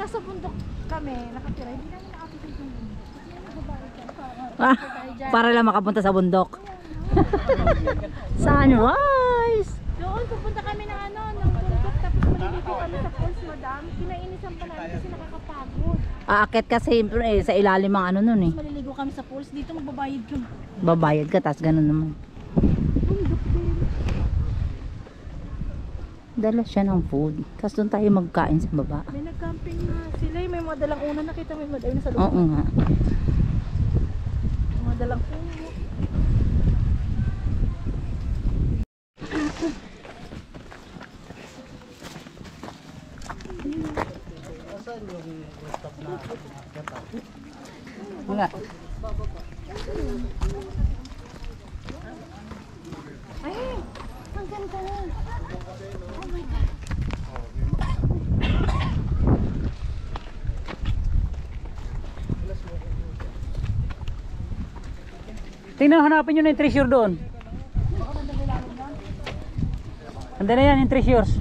nasa bundok kami, nakatira, hindi namin nakakita yung bundok. Kasi yung nagbabayad ka. Para lang makapunta sa bundok. Sunrise! Doon, pupunta kami ng ano, ng bundok, tapos maliligo kami sa falls, madam. Kinainisan pa namin kasi nakakapagod. Aakit ka siyempre sa ilalim ang ano nun eh. Tapos maliligo kami sa falls, dito magbabayad kami. Babayad ka, tas ganun naman. Bundok din. Dala siya ng food. Tapos doon tayo magkain sa baba. May nag-camping na sila, may mga dalang una, nakita mo yung mga dalang sa loob. Oo nga. Mga dalang puno. Wala. Ay, ang ganda. Oh my God. Tingnan, hanapin nyo na yung treasure doon. Handa na yan yung treasures.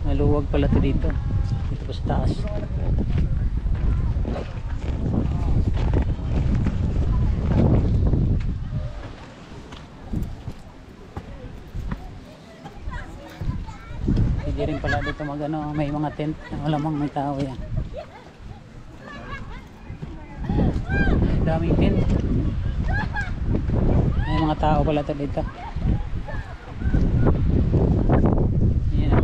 Maluwag pala to dito. Dito pa sa taas. Hindi rin pala dito magano, may mga tent. Malamang may tao yan. Daming tent. May mga tao pala to dito. Yan.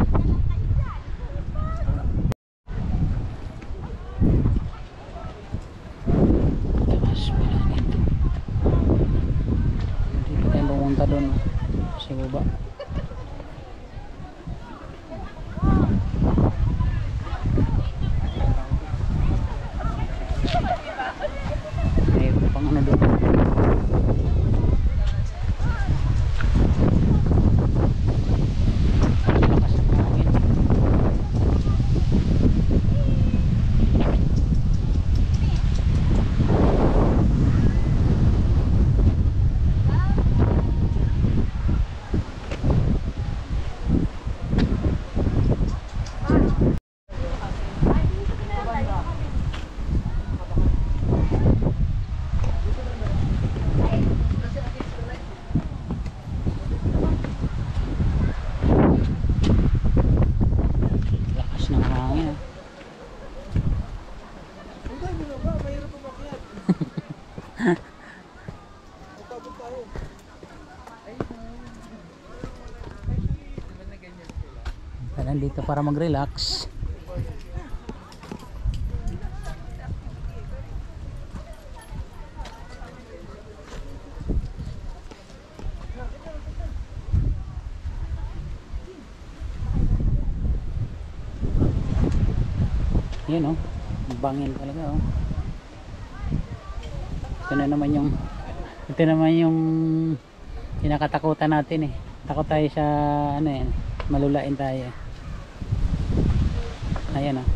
Taas pala dito. Hindi pa tayo pumunta doon sa baba. Pang ano doon. Nandito para mag-relax. Yan oh, bangin talaga oh. Ito naman yung kinakatakutan natin eh. Takot tayo sa ano eh, malulain tayo. Ayan oh.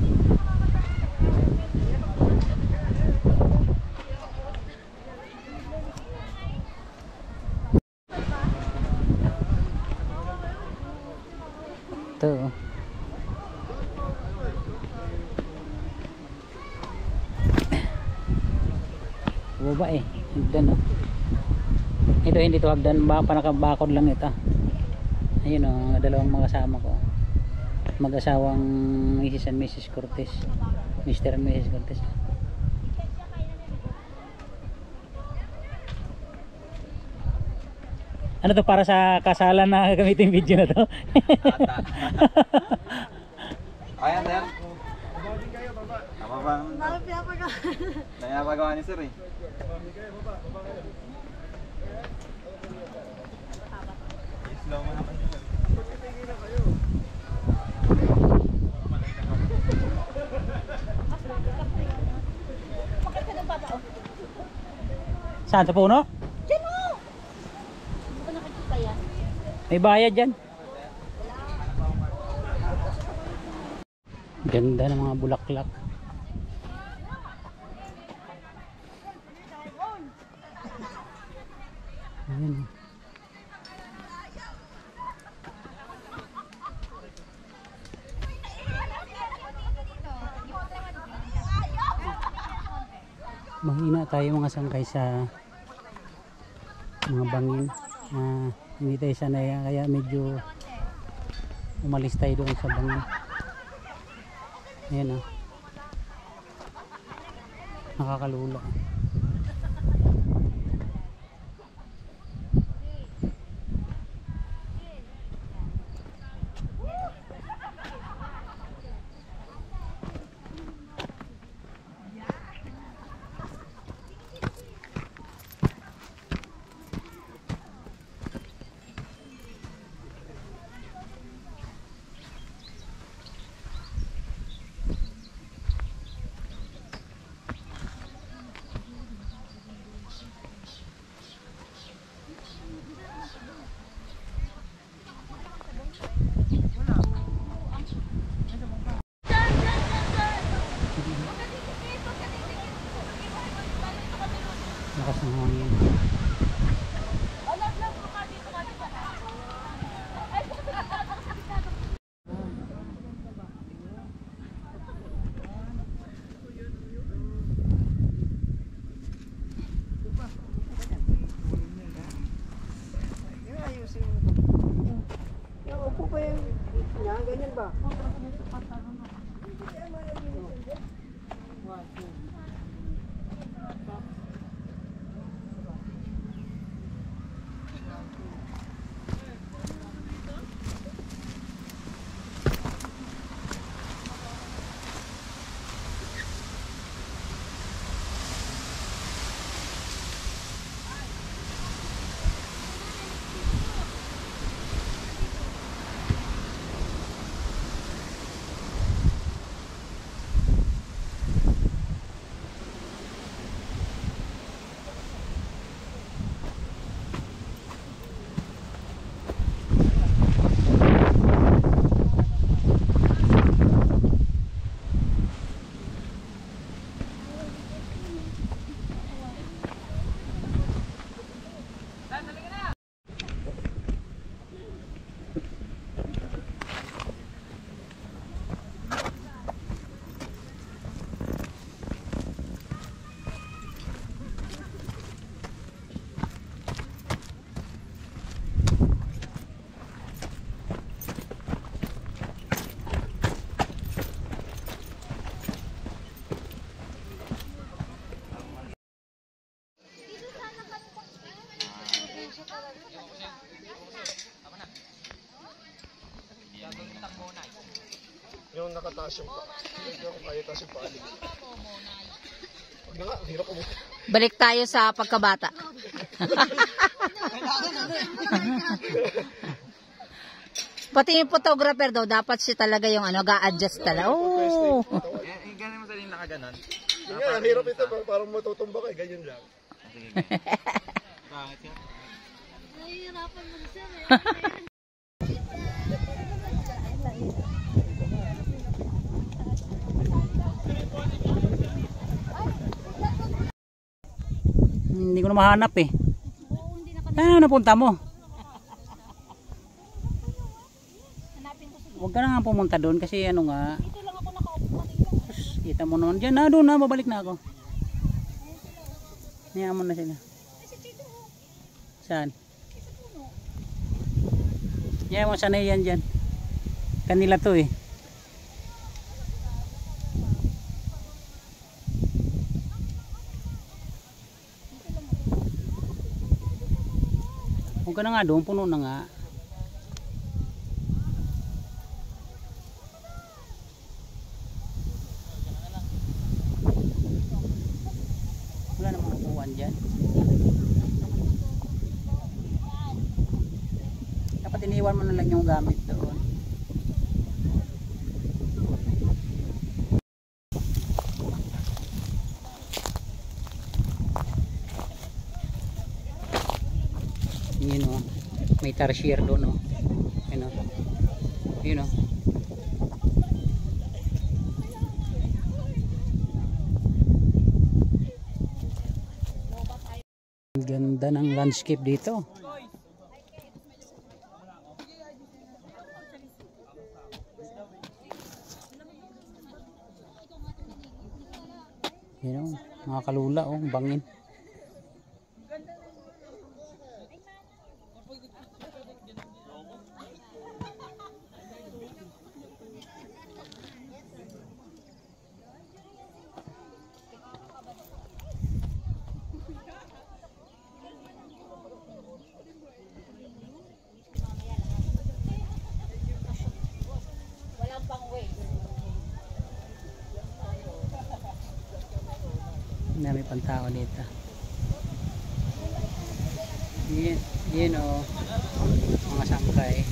Ito oh. Baba eh, hagdan oh. Ito hindi to hagdan, baka nakabakod lang ito. Ayun oh, dalawang mga kasama ko. Mag-asawang Mrs. and Mrs. Cortez. Mr. and Mrs. Cortez. Ano to, para sa kasalan na gamitin video na to? Ayan, sir. Apa bang? Saya pagawa ni sir eh. Slow mo naman sir. Saan? Sa puno? Diyan o! Hindi ko nakikita yan. May bayad dyan. Ganda ng mga bulaklak. Ayan. mahina tayo mga sangkay sa mga bangin. Hindi tayo sanay kaya medyo umalis tayo doon sa bangin. Ayan nakakalula. Lakas ng hangin. Upo pa yung ganyan ba? Yung nakataas yung pa. Hindi ako kaya taas yung paalim. Huwag na nga, ang hirap umuwi. Balik tayo sa pagkabata. Pati yung photographer daw, dapat siya talaga yung ga-adjust talaga. Oh. Ganyan mo sa rin nakaganon. Hindi, ang hirap ito. Parang matutumba ka, ganyan lang. Bakit yan? Nahihirapan mo siya eh. Hindi ko na mahanap eh. Ano napunta mo? Huwag ka na nga pumunta doon kasi ano nga. Dito lang ako nakaupo kanina. Kita mo naman dyan. Doon na, babalik na ako. Hayaan mo na sila. Saan? Hayaan mo, sanay yan dyan. Kanila to eh. Huwag ka na nga doon, puno na nga. Wala namang upuan dyan. Dapat iniwan mo na lang yung gamit doon. Yun o, may tarsier doon o. Yun o. Yun o. Ang ganda ng landscape dito. Yun o. Mga kalula, oh, bangin. Dami pang tao dito. Yun o, mga sangkay.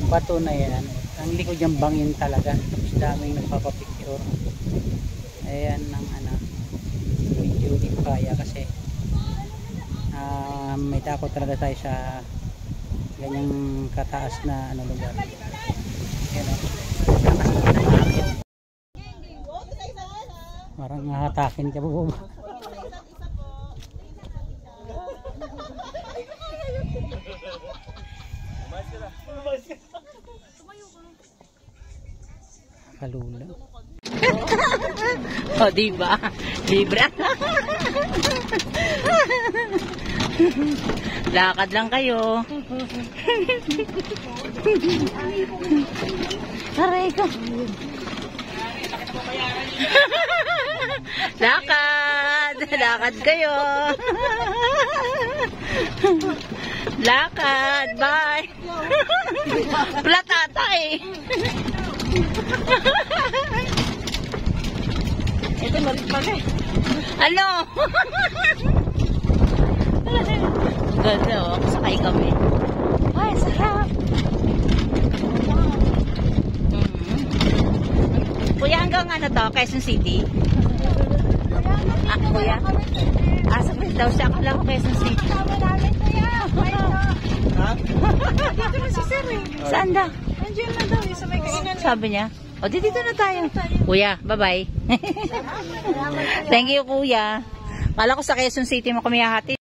Yung bato na yan, ang likod yung bangin talaga. Tapos daming nagpapapicture. Ayan ang video di ko kaya kasi may takot talaga tayo sa ganyang kataas na lugar. Ayan o, parang hahatakin ka po ba? Kalula. O, diba? Libra. Lakad lang kayo. Aray ko. Lakad! Lakad kayo! Lakad! Bye! Platata eh! Ito malit pala eh. Ano? Ganda oh, sakay kami. Ay, sarap! Kuya, hanggang ano to? Quezon City? Kuya? Sabi daw siya. Akala ko Quezon City. Ha? Dito na si Sir eh. Saan daw? Andiyan na daw eh, sa may kainan. Sabi niya. O, dito na tayo. Kuya, bye-bye. Thank you, kuya. Kala ko sa Quezon City mo kami hahati.